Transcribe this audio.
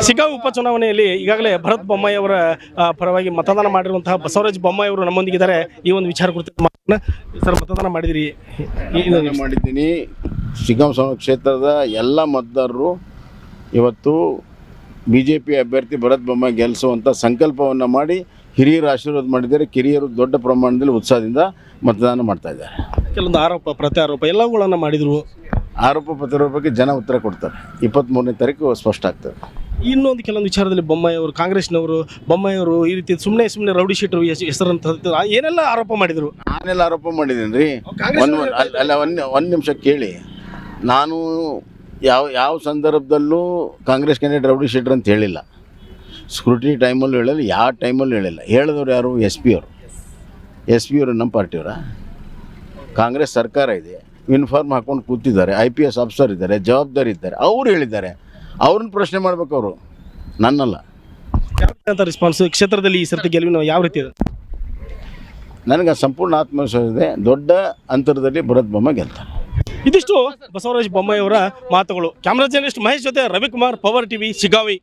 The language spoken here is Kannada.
ಶಿಗ್ಗಾಂವಿ ಉಪಚುನಾವಣೆಯಲ್ಲಿ ಈಗಾಗಲೇ ಭರತ್ ಬೊಮ್ಮಾಯಿ ಅವರ ಪರವಾಗಿ ಮತದಾನ ಮಾಡಿರುವಂತಹ ಬಸವರಾಜ ಬೊಮ್ಮಾಯಿ ಅವರು ನಮ್ಮೊಂದಿಗಿದ್ದಾರೆ. ಈ ಒಂದು ವಿಚಾರ ಕುರಿತು ಸರ್, ಮತದಾನ ಮಾಡಿದಿರಿ? ಮಾಡಿದ್ದೀನಿ. ಶಿಗ್ಗಾಂವಿ ಕ್ಷೇತ್ರದ ಎಲ್ಲ ಮತದಾರರು ಇವತ್ತು BJP ಅಭ್ಯರ್ಥಿ ಭರತ್ ಬೊಮ್ಮಾಯಿ ಗೆಲ್ಲಿಸುವಂಥ ಸಂಕಲ್ಪವನ್ನು ಮಾಡಿ ಹಿರಿಯರು ಆಶೀರ್ವಾದ ಮಾಡಿದ್ದಾರೆ. ಕಿರಿಯರು ದೊಡ್ಡ ಪ್ರಮಾಣದಲ್ಲಿ ಉತ್ಸಾಹದಿಂದ ಮತದಾನ ಮಾಡ್ತಾ ಇದ್ದಾರೆ. ಕೆಲವೊಂದು ಆರೋಪ ಪ್ರತ್ಯಾರೋಪ ಎಲ್ಲವುಗಳನ್ನು ಮಾಡಿದರು. ಆರೋಪ ಪ್ರತ್ಯಾರೋಪಕ್ಕೆ ಜನ ಉತ್ತರ ಕೊಡ್ತಾರೆ. 23ನೇ ತಾರೀಕು ಸ್ಪಷ್ಟ ಆಗ್ತದೆ. ಇನ್ನೊಂದು ಕೆಲವೊಂದು ವಿಚಾರದಲ್ಲಿ ಬೊಮ್ಮಾಯಿ ಅವರು, ಕಾಂಗ್ರೆಸ್ನವರು ಬೊಮ್ಮಾಯಿ ಅವರು ಈ ರೀತಿ ಸುಮ್ಮನೆ ರೌಡಿ ಶೀಟರು ಹೆಸರಂತ ಏನೆಲ್ಲ ಆರೋಪ ಮಾಡಿದರು. ನಾನೆಲ್ಲ ಆರೋಪ ಮಾಡಿದ್ದೀನಿ ರೀ. ಒಂದು ನಿಮಿಷ ಕೇಳಿ. ನಾನು ಯಾವ ಸಂದರ್ಭದಲ್ಲೂ ಕಾಂಗ್ರೆಸ್ ಕ್ಯಾಂಡಿಡೇಟ್ ರೌಡಿ ಶೀಟರ್ ಅಂತ ಹೇಳಿಲ್ಲ. ಸ್ಕ್ರೂಟಿನಿ ಟೈಮಲ್ಲೂ ಹೇಳಿಲ್ಲ, ಯಾವ ಟೈಮಲ್ಲೂ ಹೇಳಿಲ್ಲ. ಹೇಳಿದವರು ಯಾರು? SP ಅವರು. SP ಅವರು ನಮ್ಮ ಪಾರ್ಟಿಯವರ. ಕಾಂಗ್ರೆಸ್ ಸರ್ಕಾರ ಇದೆ, ಯೂನಿಫಾರ್ಮ್ ಹಾಕ್ಕೊಂಡು ಕೂತಿದ್ದಾರೆ, IPS ಆಫೀಸರ್ ಇದ್ದಾರೆ, ಜವಾಬ್ದಾರಿ ಇದ್ದಾರೆ. ಅವ್ರು ಹೇಳಿದ್ದಾರೆ, ಅವ್ರನ್ನ ಪ್ರಶ್ನೆ ಮಾಡ್ಬೇಕು ಅವರು, ನನ್ನಲ್ಲ. ಅಂತ ರೆಸ್ಪಾನ್ಸ್ ಕ್ಷೇತ್ರದಲ್ಲಿ ಈ ಸರ್ತಿ ಗೆಲುವಿನ ಯಾವ ರೀತಿ ಇದೆ? ನನಗೆ ಸಂಪೂರ್ಣ ಆತ್ಮವಿಶ್ವಾಸ ಇದೆ. ದೊಡ್ಡ ಅಂತರದಲ್ಲಿ ಭರತ್ ಬೊಮ್ಮಾಯಿ ಗೆಲ್ತಾರೆ. ಇದಿಷ್ಟು ಬಸವರಾಜ ಬೊಮ್ಮಾಯಿ ಅವರ ಮಾತುಗಳು. ಕ್ಯಾಮ್ರಾ ಜರ್ನಲಿಸ್ಟ್ ಮಹೇಶ್ ಜೊತೆ ರವಿಕುಮಾರ್, ಪವರ್ TV, ಶಿಗ್ಗಾಂವಿ.